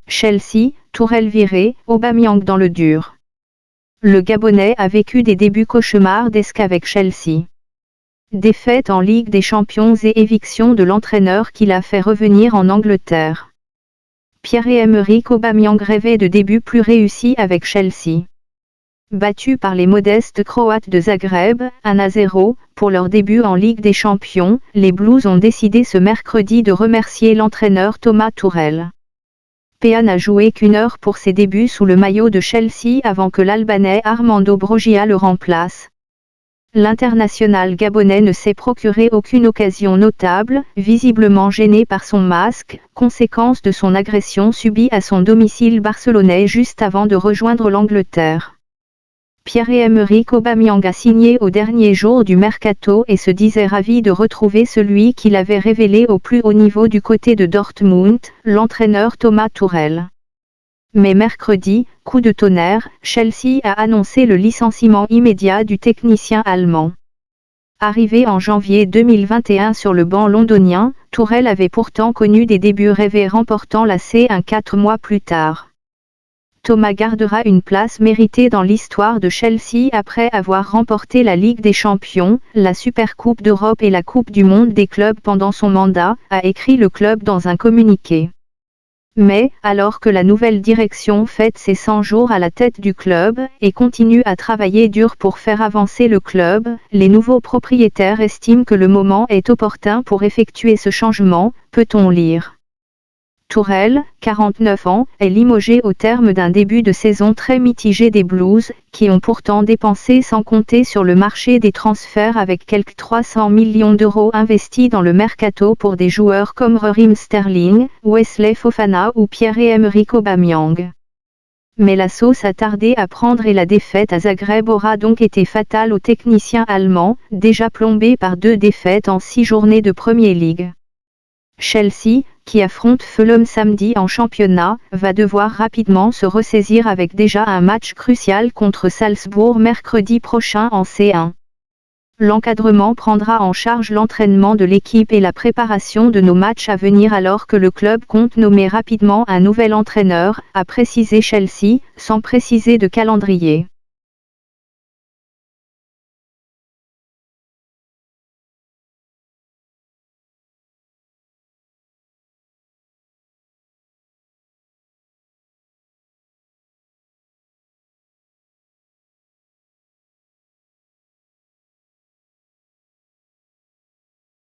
Chelsea, Tourelle viré, Aubameyang dans le dur. Le Gabonais a vécu des débuts cauchemardesques avec Chelsea. Défaite en Ligue des Champions et éviction de l'entraîneur qui l'a fait revenir en Angleterre. Pierre-Emerick Aubameyang rêvait de débuts plus réussis avec Chelsea. Battus par les modestes Croates de Zagreb, 1-0, pour leur début en Ligue des Champions, les Blues ont décidé ce mercredi de remercier l'entraîneur Thomas Tuchel. PA n'a joué qu'1 heure pour ses débuts sous le maillot de Chelsea avant que l'Albanais Armando Brogia le remplace. L'international gabonais ne s'est procuré aucune occasion notable, visiblement gêné par son masque, conséquence de son agression subie à son domicile barcelonais juste avant de rejoindre l'Angleterre. Pierre-Emerick Aubameyang a signé au dernier jour du mercato et se disait ravi de retrouver celui qu'il avait révélé au plus haut niveau du côté de Dortmund, l'entraîneur Thomas Tuchel. Mais mercredi, coup de tonnerre, Chelsea a annoncé le licenciement immédiat du technicien allemand. Arrivé en janvier 2021 sur le banc londonien, Tuchel avait pourtant connu des débuts rêvés remportant la C1 4 mois plus tard. Thomas gardera une place méritée dans l'histoire de Chelsea après avoir remporté la Ligue des Champions, la Supercoupe d'Europe et la Coupe du Monde des clubs pendant son mandat, a écrit le club dans un communiqué. Mais, alors que la nouvelle direction fête ses 100 jours à la tête du club, et continue à travailler dur pour faire avancer le club, les nouveaux propriétaires estiment que le moment est opportun pour effectuer ce changement, peut-on lire. Tuchel, 49 ans, est limogé au terme d'un début de saison très mitigé des Blues, qui ont pourtant dépensé sans compter sur le marché des transferts avec quelques 300 millions d'euros investis dans le mercato pour des joueurs comme Raheem Sterling, Wesley Fofana ou Pierre-Emerick Aubameyang. Mais la sauce a tardé à prendre et la défaite à Zagreb aura donc été fatale aux techniciens allemands, déjà plombés par 2 défaites en 6 journées de Premier League. Chelsea, qui affronte Fulham samedi en championnat, va devoir rapidement se ressaisir avec déjà un match crucial contre Salzbourg mercredi prochain en C1. L'encadrement prendra en charge l'entraînement de l'équipe et la préparation de nos matchs à venir alors que le club compte nommer rapidement un nouvel entraîneur, a précisé Chelsea, sans préciser de calendrier.